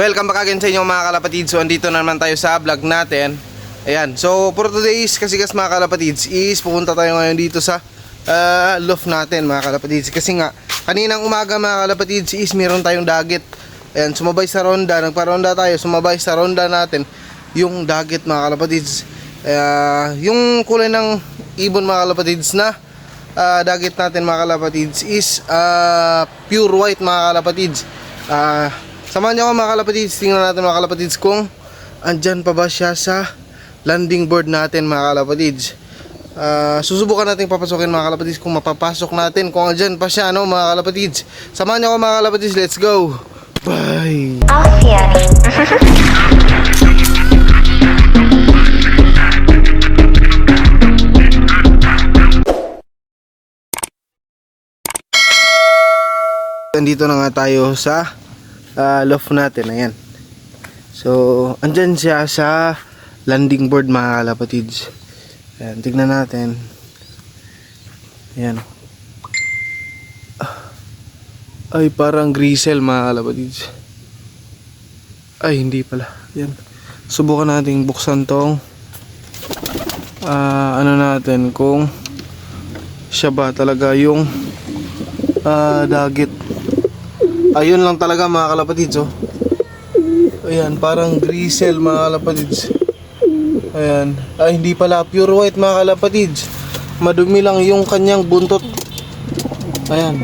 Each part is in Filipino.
Welcome back again sa inyo mga kalapatids. So andito na naman tayo sa vlog natin. Ayan, so for today's kasikas mga kalapatids is pupunta tayo ngayon dito sa loft natin mga kalapatids. Kasi nga, kaninang umaga mga kalapatids is meron tayong dagit. Ayan, sumabay sa ronda, nagparonda tayo, sumabay sa ronda natin yung dagit mga kalapatids. Yung kulay ng ibon mga kalapatids na dagit natin mga kalapatids is pure white mga kalapatids. Samahan niyo ako mga kalapatids, tingnan natin mga kalapatids kung andyan pa ba siya sa landing board natin mga kalapatids. Susubukan natin papasokin mga kalapatids kung mapapasok natin, kung andyan pa siya mga kalapatids. Samahan niyo ako mga kalapatids, let's go! Bye! Andito na nga tayo sa loft natin, ayan. So, andyan siya sa landing board mga kalapatids. Ayan, tignan natin. Ayan. Ay, parang grisel mga kalapatids. Ay, hindi pala. Ayan. Subukan natin buksan tong ano natin kung siya ba talaga yung dagit. Ayun lang talaga mga kalapatids, oh. Ayan, parang grisel mga kalapatids. Ayan. Ay, hindi pala, pure white mga kalapatids. Madumi lang yung kanyang buntot. Ayan.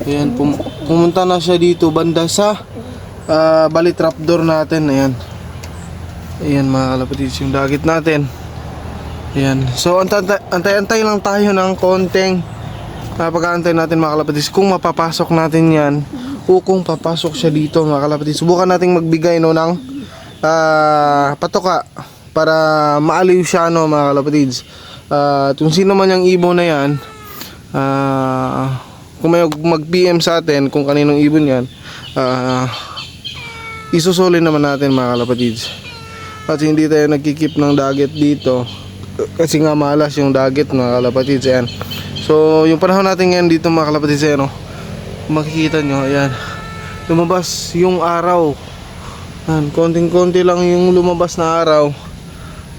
Ayan, pumunta na siya dito banda sa bali trapdoor natin. Ayan. Ayan mga kalapatids, yung dagit natin. Ayan. So, antay-antay lang tayo ng konting pag-aantay natin mga kalapatids kung mapapasok natin yan o kung papasok siya dito mga kalapatids. Subukan natin magbigay ng patoka para maaliw siya mga kalapatids. Kung sino man yung ibon na yan, kung may mag-PM sa atin kung kaninong ibon yan, isusulin naman natin mga kalapatids. Kasi hindi tayo nagkikip ng dagit dito kasi nga malas yung dagit mga kalapatids. Ayan. So, yung panahon natin ngayon dito mga kalapatids, makikita nyo, ayan, lumabas yung araw. Ayan, konting-konti lang yung lumabas na araw.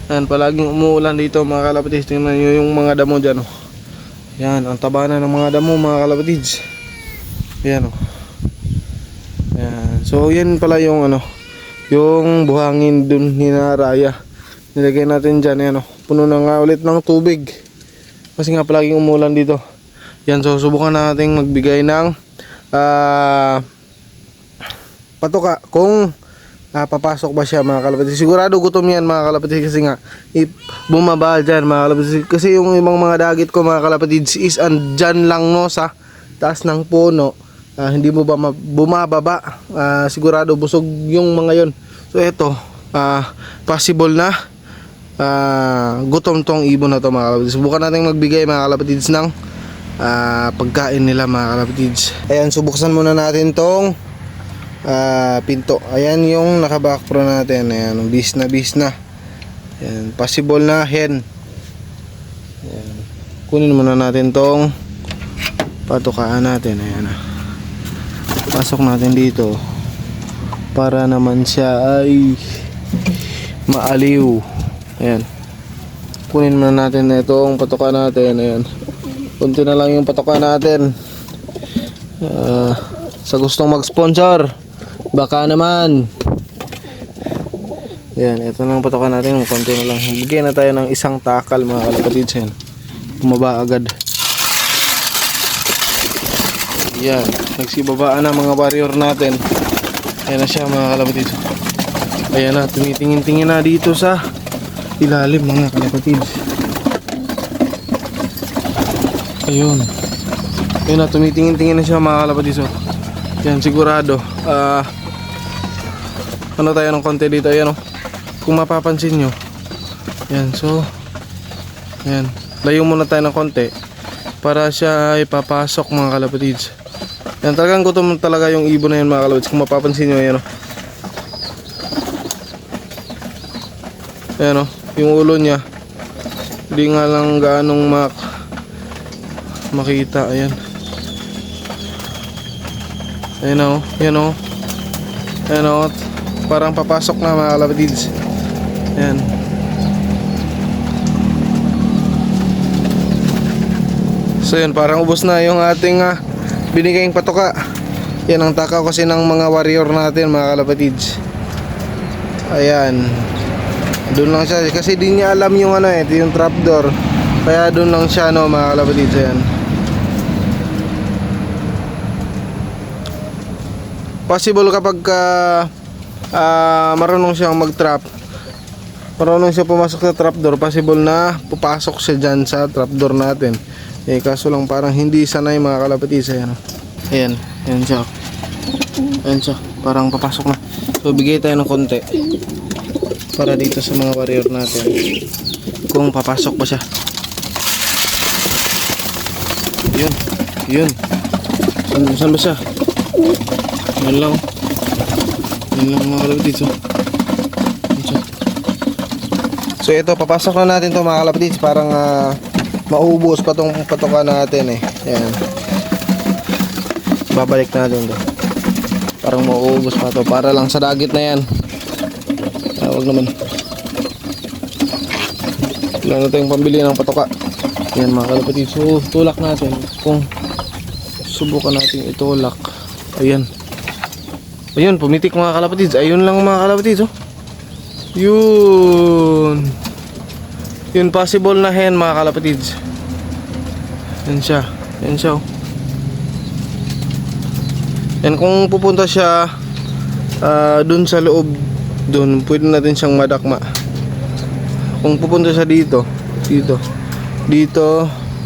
Ayan, palaging umuulan dito mga kalapatids. Tingnan nyo yung mga damo dyan, oh. Ayan, ang taba na ng mga damo mga kalapatids. Ayan, oh. Ayan, so yan pala yung yung buhangin dun ni Naraya. Nilagay natin dyan, ayan, oh. Puno na nga ulit ng tubig kasi nga palaging umulan dito. Yan, so subukan natin magbigay ng patoka kung papasok ba siya mga kalapatids. Sigurado gutom yan mga kalapatids kasi nga bumaba dyan mga kalapatids. Kasi yung ibang mga dagit ko mga kalapatids is andyan lang sa taas ng puno. Hindi mo ba bumababa. Sigurado busog yung mga yon. So ito, possible na gutom tong ibon na to mga kalapatids. Subukan natin magbigay mga kalapatids ng pagkain nila mga kalapatids. Ayan, subuksan muna natin tong pinto. Ayan yung naka-back pro natin. Ayan, bis na. Ayan, possible na hen. Ayan. Kunin muna natin tong patukaan natin. Ayan, pasok natin dito para naman siya ay maaliw. Ayan. Kunin muna natin itong patoka natin. Ayan. Kunti na lang yung patoka natin. Sa gustong mag-sponsor, baka naman. Ayan. Ito na yung patoka natin. Kunti na lang. Bigyan na tayo ng isang takal mga kalapatids. Ayan. Bumaba agad. Ayan. Nagsibabaan na mga warrior natin. Ayan na siya mga kalapatids. Ayan na. Tumitingin-tingin na dito sa ilalim mga kalapatids. Ayun. Ayun na, tumitingin-tingin na siya mga kalapatids. Yan, sigurado. Ano tayo ng konti dito. Ayan, kung mapapansin nyo. Yan, so ayan, layo muna tayo ng konti para siya ay papasok mga kalapatids. Yan, talagang gutom talaga yung ibon na yan mga kalapatids. Kung mapapansin nyo, ayan, ayan, yung ulo niya hindi nga lang gaanong makita. Ayan. Ayan, yan Ayan o, parang papasok na mga kalapatids. Ayan. So yun, parang ubos na yung ating binigayang patoka. Yan ang takaw kasi ng mga warrior natin mga kalapatids. Ayan. Doon lang siya kasi di niya alam yung ito yung trapdoor. Kaya doon lang siya mga kalapatids. Ayan. Possible kapag marunong siyang mag-trap, marunong siya pumasok sa trapdoor, possible na pupasok siya dyan sa trapdoor natin. Kaso lang parang hindi sanay mga kalapatids. Ayan. Ayan. Ayan siya. Ayan siya. Parang papasok na. So bigay tayo ng konti para dito sa mga warrior natin kung papasok ba siya. Yun. Yun. Saan ba siya? Yan lang. Yan lang mga kalapatids. So ito, papasok na natin to mga kalapatids. Parang maubos pa tong patoka natin Ayan. Babalik natin to. Parang maubos pa to. Para lang sa dagit na yan. Wag naman. Kailangan natin yung pambili ng patoka. Yan mga kalapatids. So tulak natin. Kung subukan natin itulak. Ayan. Ayun, pumitik mga kalapatids. Ayun lang mga kalapatids. Yun. Yun, possible na hen mga kalapatids. Yan siya. Yan siya. Yan, kung pupunta siya dun sa loob, dun, pwede natin siyang madakma. Kung pupunta siya dito,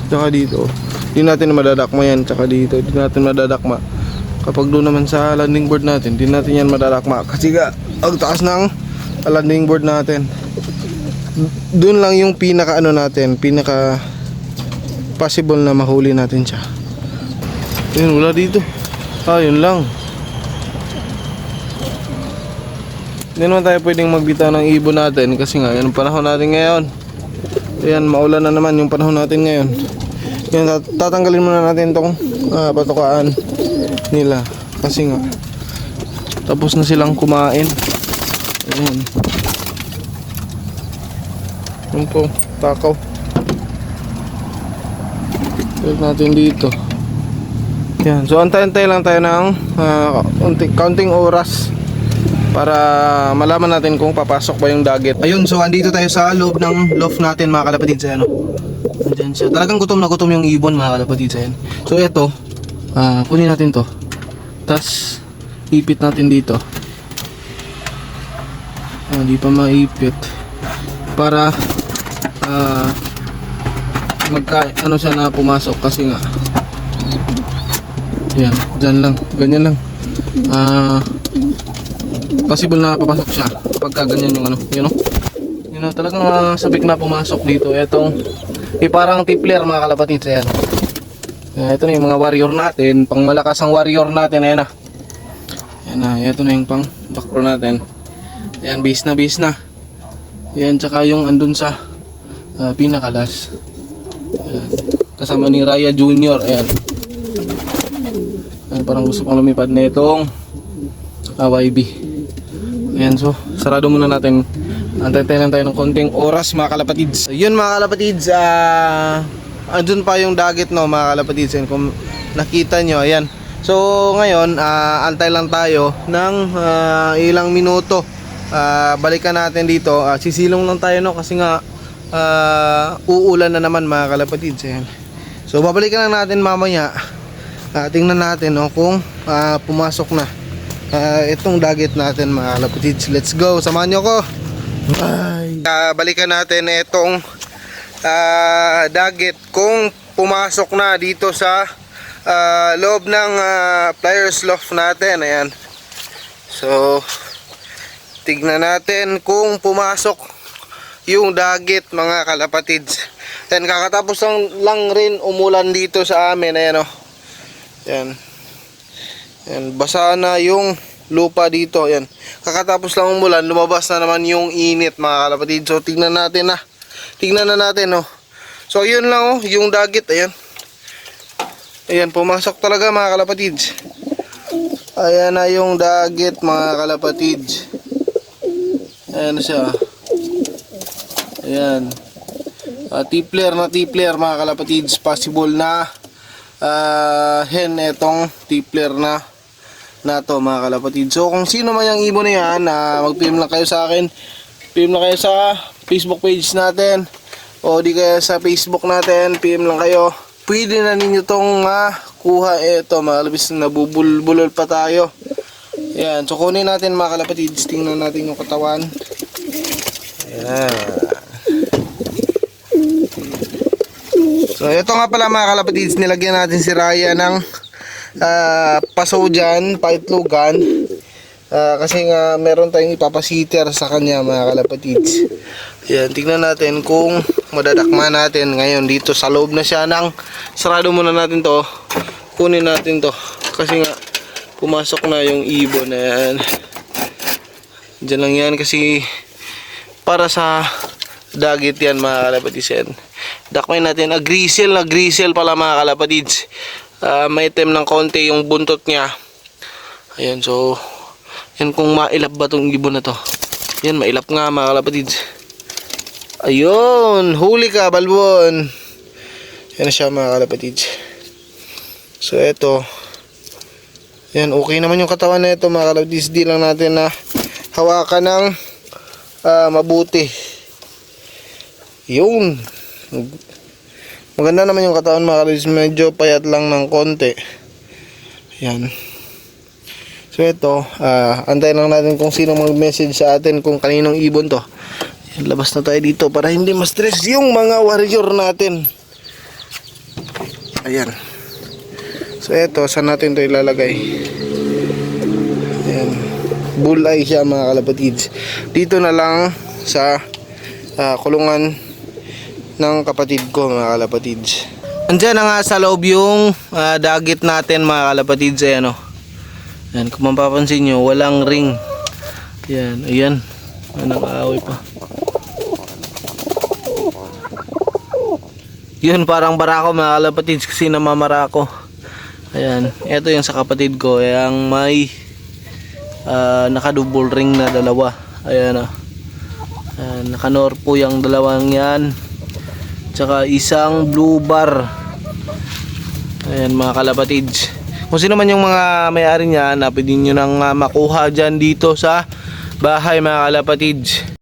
tsaka dito, di natin madadakma yan. Tsaka dito, di natin madadakma. Kapag doon naman sa landing board natin, di natin yan madadakma. Kasi ang taas ng landing board natin. Doon lang yung pinaka pinaka possible na mahuli natin siya. Yun, wala dito. Yun lang. Hindi naman tayo pwedeng magbitaw ng ibon natin kasi nga yan ang panahon natin ngayon. Ayan, maulan na naman yung panahon natin ngayon. Yan, tatanggalin muna natin tong patukaan nila kasi nga tapos na silang kumain. Ayan. Yun po, takaw. Pwede natin dito. Yan, so antay-antay lang tayo ng counting oras para malaman natin kung papasok ba yung dagit. Ayun, so andito tayo sa loob ng loft natin mga kalapatids. Andyan siya. Talagang gutom na gutom yung ibon mga kalapatids. So ito, kunin natin to. Tas ipit natin dito. Hindi pa maipit para siya na pumasok kasi nga yan, dyan lang, ganyan lang. Possible na papasok siya pagka ganyan yung yun talagang sabik na pumasok dito. Etong parang tipler mga kalapatids. Ayan. Ito na yung mga warrior natin, pang malakas ang warrior natin. Ayan na. Ayan na, ito na yung pang backro natin. Ayan, base na. Ayan, tsaka yung andun sa pinakalas. Ayan. Kasama ni Raya Junior. Ayan. Ayan, parang gusto kong lumipad na itong YB. Ayan, so sarado muna natin. Antay lang tayo ng konting oras mga kalapatids. Yun mga kalapatids, andun pa yung dagit mga kalapatids. Ayan, kung nakita nyo, ayan. So ngayon, antay lang tayo ng ilang minuto. Balikan natin dito. Sisilong lang tayo kasi nga uulan na naman mga kalapatids. Ayan. So babalikan lang natin mamaya. Tingnan natin kung pumasok na itong dagit natin mga kalapatids. Let's go, samahan nyo ko. Balikan natin itong dagit kung pumasok na dito sa loob ng pliers loft natin. Ayan. So tignan natin kung pumasok yung dagit mga kalapatids. Ayan, kakatapos lang rin umulan dito sa amin. Ayan Yan. Yan, basa na yung lupa dito. Yan. Kakatapos lang umulan, lumabas na naman yung init mga kalapatids. So tingnan natin Tingnan na natin So yun lang yung dagit. Ayan. Ayan, pumasok talaga mga kalapatids. Ayan na yung dagit mga kalapatids. Ayan na siya. Ayan. Tipler na tipler mga kalapatids. Possible na hen etong tipler na to mga kalapatids. So kung sino man yung ibon na yan, mag-PM lang kayo sa akin. PM lang kayo sa Facebook page natin. O di kaya sa Facebook natin, PM lang kayo. Pwede na ninyo tong kuha ito mga kalapatids, nabubulbulol pa tayo. Ayan, so kunin natin mga kalapatids, tingnan natin yung katawan. Ayan. So ito nga pala mga kalapatids, nilagyan natin si Raya ng paso dyan, paitlugan. Kasi nga meron tayong ipapasiter sa kanya mga kalapatids. Ayan, tingnan natin kung madadakma natin ngayon dito sa loob na siya ng sarado muna natin to. Kunin natin to kasi nga pumasok na yung ibon na yan. Diyan lang yan kasi para sa dagit yan mga kalapatids. Dakmain natin, grisel na grisel pala mga kalapatids. May item ng konti yung buntot niya. Ayan, so yan kung mailap ba tong ibon na to. Yan, mailap nga mga kalapatids. Ayun, huli ka balbon. Yan na siya mga kalapatids. So eto, yan, okay naman yung katawan na ito mga kalapatids. Di lang natin na hawakan ng mabuti. Yun, maganda naman yung katawan mga kalapatids. Medyo payat lang ng konti. Yan. So ito, antayin lang natin kung sino mag-message sa atin kung kaninong ibon to. Yan, labas na tayo dito para hindi ma-stress yung mga warrior natin. Ayan. So ito, saan natin to ilalagay? Ayan. Bulleye siya mga kalapatids. Dito na lang sa kulungan ng kapatid ko mga kalapatids. Andyan na nga sa loob yung dagit natin mga kalapatids. Ayan o. Ayan, kung mapapansin nyo, walang ring. Ayan, ayan. Anong aaway pa. Yun, parang barako mga kalapatids kasi namamarako. Ayan, ito yung sa kapatid ko. Yung may nakadouble ring na dalawa. Ayan o. Nakanorpo yung dalawang yan. Tsaka isang blue bar. Ayan mga kalapatids. Kung sino man yung mga may-ari niya, pwede nyo nang makuha dyan dito sa bahay mga kalapatids.